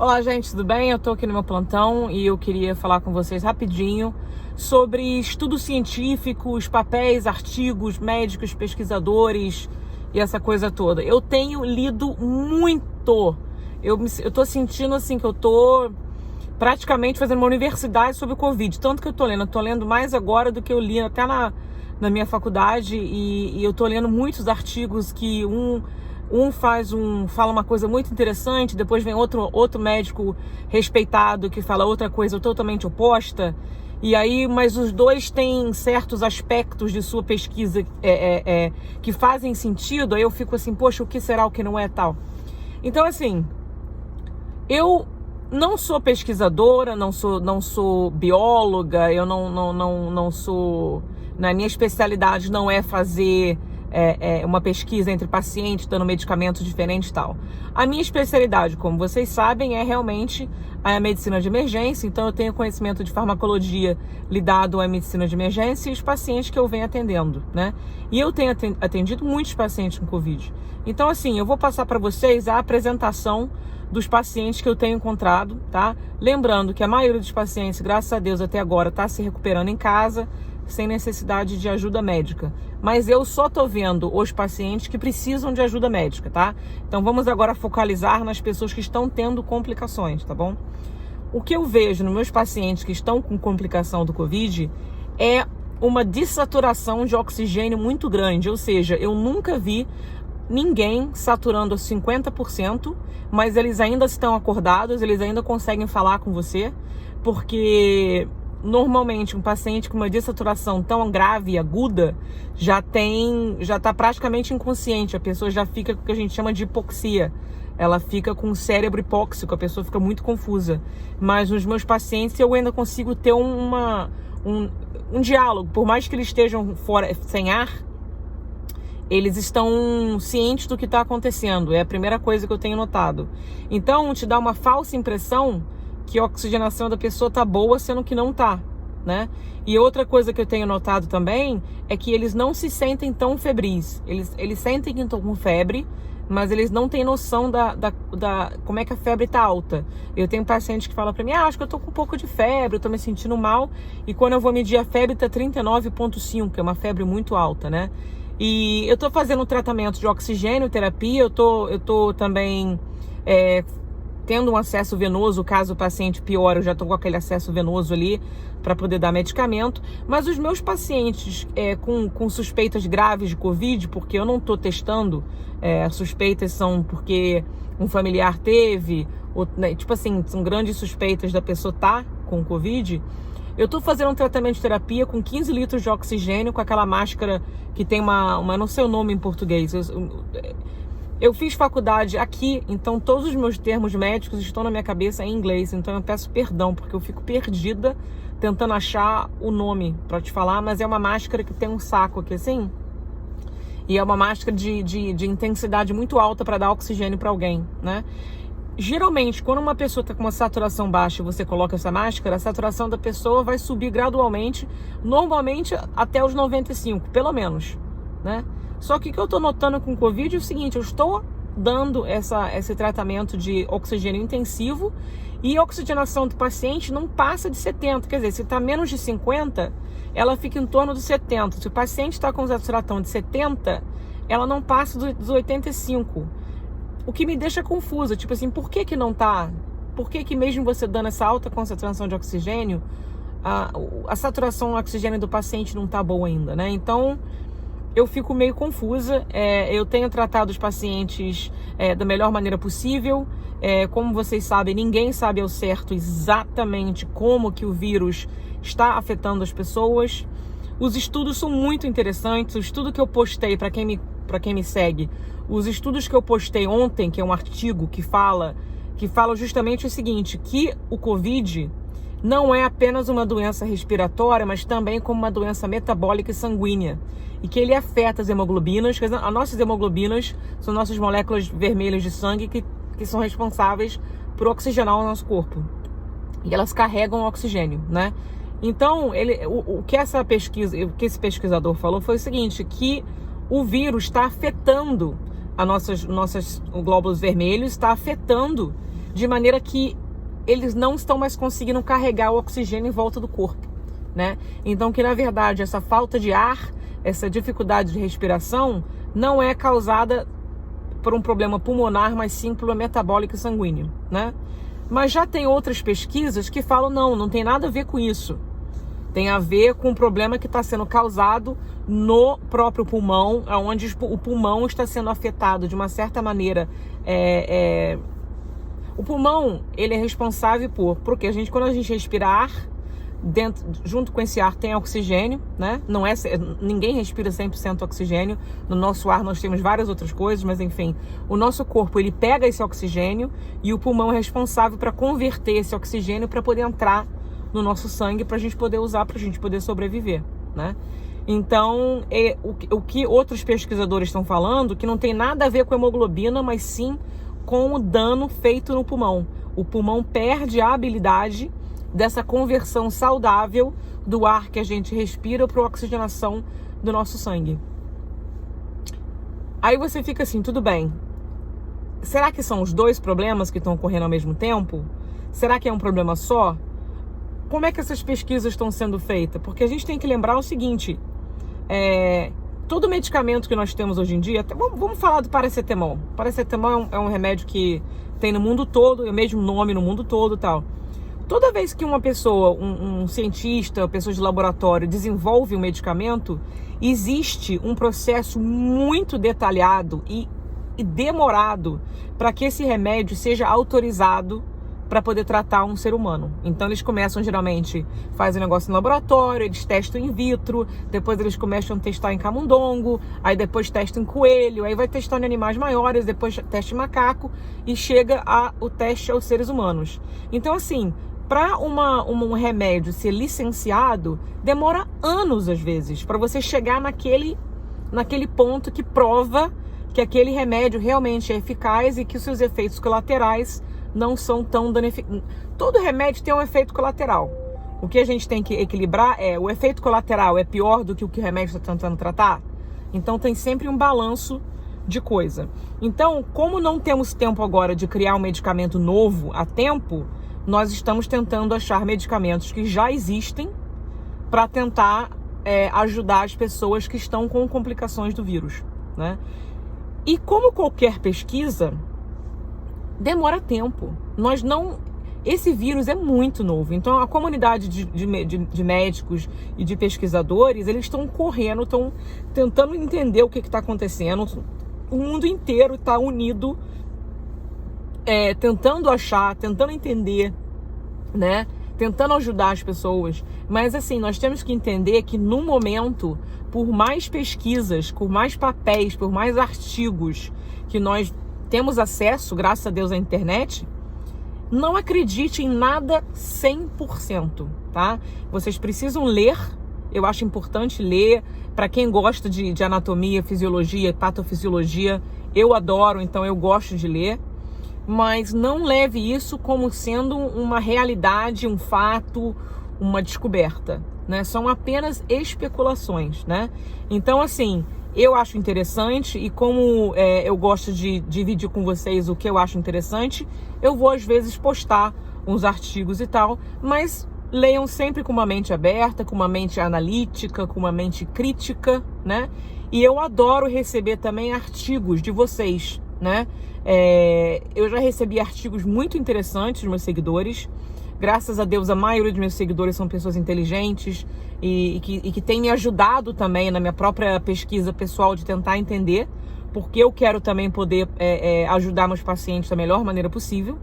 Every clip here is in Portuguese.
Olá, gente, tudo bem? Eu tô aqui no meu plantão e eu queria falar com vocês rapidinho sobre estudos científicos, papéis, artigos, médicos, pesquisadores e essa coisa toda. Eu tenho lido muito. Eu tô sentindo assim que eu tô praticamente fazendo uma universidade sobre o Covid. Tanto que eu tô lendo mais agora do que eu li até na minha faculdade e eu tô lendo muitos artigos que fala uma coisa muito interessante, depois vem outro médico respeitado que fala outra coisa totalmente oposta, e aí, mas os dois têm certos aspectos de sua pesquisa que fazem sentido, aí eu fico assim, poxa, o que será, o que não é tal? Então, assim, eu não sou pesquisadora, não sou bióloga, eu não sou... Na minha especialidade não é fazer uma pesquisa entre pacientes, dando medicamentos diferentes e tal. A minha especialidade, como vocês sabem, é realmente a medicina de emergência, então eu tenho conhecimento de farmacologia lidado à medicina de emergência e os pacientes que eu venho atendendo, né? E eu tenho atendido muitos pacientes com Covid. Então, assim, eu vou passar para vocês a apresentação dos pacientes que eu tenho encontrado, tá? Lembrando que a maioria dos pacientes, graças a Deus, até agora está se recuperando em casa, sem necessidade de ajuda médica. Mas eu só tô vendo os pacientes que precisam de ajuda médica, tá? Então vamos agora focalizar nas pessoas que estão tendo complicações, tá bom? O que eu vejo nos meus pacientes que estão com complicação do Covid é uma dessaturação de oxigênio muito grande, ou seja, eu nunca vi ninguém saturando a 50%, mas eles ainda estão acordados, eles ainda conseguem falar com você, porque normalmente um paciente com uma dessaturação tão grave e aguda já está praticamente inconsciente, a pessoa já fica com o que a gente chama de hipoxia, ela fica com o cérebro hipóxico, a pessoa fica muito confusa. Mas nos meus pacientes eu ainda consigo ter um diálogo, por mais que eles estejam fora, sem ar, eles estão cientes do que está acontecendo, é a primeira coisa que eu tenho notado. Então te dá uma falsa impressão que a oxigenação da pessoa tá boa, sendo que não tá, né? E outra coisa que eu tenho notado também é que eles não se sentem tão febris. Eles sentem que estão com febre, mas eles não têm noção da como é que a febre tá alta. Eu tenho pacientes que falam para mim, acho que eu tô com um pouco de febre, eu tô me sentindo mal, e quando eu vou medir a febre tá 39,5, que é uma febre muito alta, né? E eu tô fazendo um tratamento de oxigênio, terapia, eu tô também tendo um acesso venoso, caso o paciente piore, eu já estou com aquele acesso venoso ali para poder dar medicamento. Mas os meus pacientes com suspeitas graves de Covid, porque eu não estou testando, suspeitas são porque um familiar teve, ou, né, tipo assim, são grandes suspeitas da pessoa estar com Covid. Eu estou fazendo um tratamento de terapia com 15 litros de oxigênio, com aquela máscara que tem não sei o nome em português. Eu fiz faculdade aqui, então todos os meus termos médicos estão na minha cabeça em inglês, então eu peço perdão, porque eu fico perdida tentando achar o nome para te falar, mas é uma máscara que tem um saco aqui assim, e é uma máscara de intensidade muito alta para dar oxigênio para alguém, né? Geralmente, quando uma pessoa está com uma saturação baixa e você coloca essa máscara, a saturação da pessoa vai subir gradualmente, normalmente até os 95, pelo menos, né? Só que o que eu estou notando com o Covid é o seguinte, eu estou dando esse tratamento de oxigênio intensivo e a oxigenação do paciente não passa de 70, quer dizer, se está menos de 50, ela fica em torno de 70. Se o paciente está com saturação de 70, ela não passa dos 85. O que me deixa confusa, tipo assim, por que não tá? Por que mesmo você dando essa alta concentração de oxigênio, a saturação de oxigênio do paciente não tá boa ainda, né? Então, eu fico meio confusa. Eu tenho tratado os pacientes da melhor maneira possível. Como vocês sabem, ninguém sabe ao certo exatamente como que o vírus está afetando as pessoas. Os estudos são muito interessantes. O estudo que eu postei, para quem me segue, os estudos que eu postei ontem, que é um artigo que fala justamente o seguinte, que o Covid não é apenas uma doença respiratória, mas também como uma doença metabólica e sanguínea, e que ele afeta as hemoglobinas. As nossas hemoglobinas são nossas moléculas vermelhas de sangue que são responsáveis por oxigenar o nosso corpo, e elas carregam oxigênio, né? Então, o que esse pesquisador falou foi o seguinte, que o vírus está afetando os glóbulos vermelhos, está afetando de maneira que eles não estão mais conseguindo carregar o oxigênio em volta do corpo, né? Então que na verdade essa falta de ar, essa dificuldade de respiração não é causada por um problema pulmonar, mas sim por uma metabólica sanguíneo, né? Mas já tem outras pesquisas que falam não tem nada a ver com isso. Tem a ver com um problema que está sendo causado no próprio pulmão, onde o pulmão está sendo afetado de uma certa maneira. O pulmão, ele é responsável porque quando a gente respira ar, junto com esse ar tem oxigênio, né? Ninguém respira 100% oxigênio. No nosso ar nós temos várias outras coisas, mas enfim, o nosso corpo ele pega esse oxigênio e o pulmão é responsável para converter esse oxigênio para poder entrar no nosso sangue, para a gente poder usar, para a gente poder sobreviver, né? Então, o que outros pesquisadores estão falando, que não tem nada a ver com a hemoglobina, mas sim com o dano feito no pulmão. O pulmão perde a habilidade dessa conversão saudável do ar que a gente respira para a oxigenação do nosso sangue. Aí você fica assim, tudo bem. Será que são os dois problemas que estão ocorrendo ao mesmo tempo? Será que é um problema só? Como é que essas pesquisas estão sendo feitas? Porque a gente tem que lembrar o seguinte, todo medicamento que nós temos hoje em dia, vamos falar do paracetamol. Paracetamol é um remédio que tem no mundo todo, é o mesmo nome no mundo todo e tal. Toda vez que uma pessoa, um cientista, pessoa de laboratório desenvolve um medicamento, existe um processo muito detalhado e demorado para que esse remédio seja autorizado para poder tratar um ser humano. Então eles começam geralmente, fazem um negócio no laboratório, eles testam in vitro, depois eles começam a testar em camundongo, aí depois testam em coelho, aí vai testando em animais maiores, depois testa em macaco e chega o teste aos seres humanos. Então assim, para um remédio ser licenciado, demora anos às vezes, para você chegar naquele ponto que prova que aquele remédio realmente é eficaz e que os seus efeitos colaterais não são tão danificantes. Todo remédio tem um efeito colateral. O que a gente tem que equilibrar o efeito colateral é pior do que o que o remédio está tentando tratar? Então tem sempre um balanço de coisa. Então, como não temos tempo agora de criar um medicamento novo a tempo, nós estamos tentando achar medicamentos que já existem para tentar ajudar as pessoas que estão com complicações do vírus, né? E como qualquer pesquisa, demora tempo. Esse vírus é muito novo. Então a comunidade de médicos e de pesquisadores, eles estão correndo, estão tentando entender o que está acontecendo. O mundo inteiro está unido, tentando achar, tentando entender, né? Tentando ajudar as pessoas. Mas assim, nós temos que entender que no momento, por mais pesquisas, por mais papéis, por mais artigos que nós temos acesso, graças a Deus, à internet, não acredite em nada 100%, tá? Vocês precisam ler, eu acho importante ler. Para quem gosta de anatomia, fisiologia, patofisiologia, eu adoro, então eu gosto de ler. Mas não leve isso como sendo uma realidade, um fato, uma descoberta, né? São apenas especulações, né? Então, assim, eu acho interessante e como eu gosto de dividir com vocês o que eu acho interessante, eu vou às vezes postar uns artigos e tal, mas leiam sempre com uma mente aberta, com uma mente analítica, com uma mente crítica, né? E eu adoro receber também artigos de vocês, né? Eu já recebi artigos muito interessantes dos meus seguidores. Graças a Deus, a maioria dos meus seguidores são pessoas inteligentes e que têm me ajudado também na minha própria pesquisa pessoal de tentar entender, porque eu quero também poder ajudar meus pacientes da melhor maneira possível.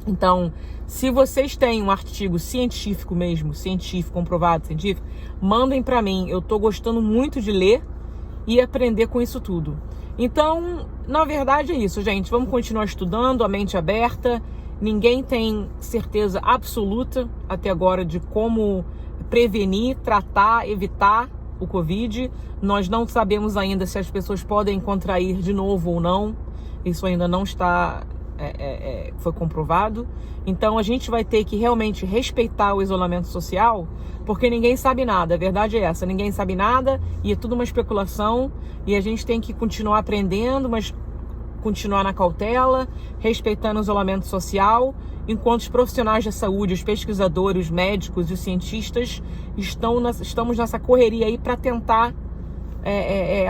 Então, se vocês têm um artigo científico mesmo, científico, comprovado, científico, mandem para mim. Eu tô gostando muito de ler e aprender com isso tudo. Então, na verdade é isso, gente. Vamos continuar estudando, a mente aberta. Ninguém tem certeza absoluta até agora de como prevenir, tratar, evitar o Covid. Nós não sabemos ainda se as pessoas podem contrair de novo ou não. Isso ainda não está foi comprovado. Então a gente vai ter que realmente respeitar o isolamento social, porque ninguém sabe nada. A verdade é essa, ninguém sabe nada e é tudo uma especulação, e a gente tem que continuar aprendendo, mas continuar na cautela, respeitando o isolamento social, enquanto os profissionais da saúde, os pesquisadores, os médicos e os cientistas estamos nessa correria aí para tentar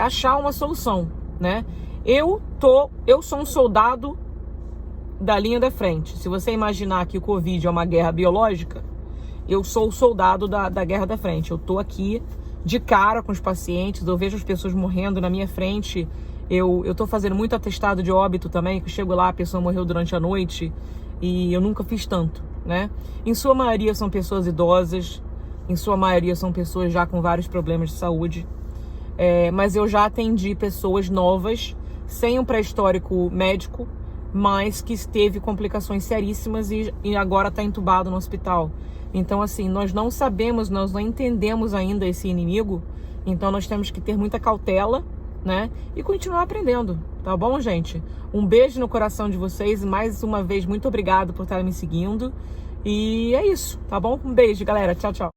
achar uma solução, né? Eu sou um soldado da linha da frente. Se você imaginar que o Covid é uma guerra biológica, eu sou o soldado da guerra da frente. Eu tô aqui de cara com os pacientes, eu vejo as pessoas morrendo na minha frente. Eu tô fazendo muito atestado de óbito também, que eu chego lá, a pessoa morreu durante a noite e eu nunca fiz tanto, né? Em sua maioria são pessoas idosas, em sua maioria são pessoas já com vários problemas de saúde, mas eu já atendi pessoas novas, sem um pré-histórico médico, mas que teve complicações seríssimas e agora está entubado no hospital. Então, assim, nós não sabemos, nós não entendemos ainda esse inimigo, então nós temos que ter muita cautela, né? E continuar aprendendo, tá bom, gente? Um beijo no coração de vocês, mais uma vez, muito obrigado por estarem me seguindo. E é isso, tá bom? Um beijo, galera. Tchau, tchau.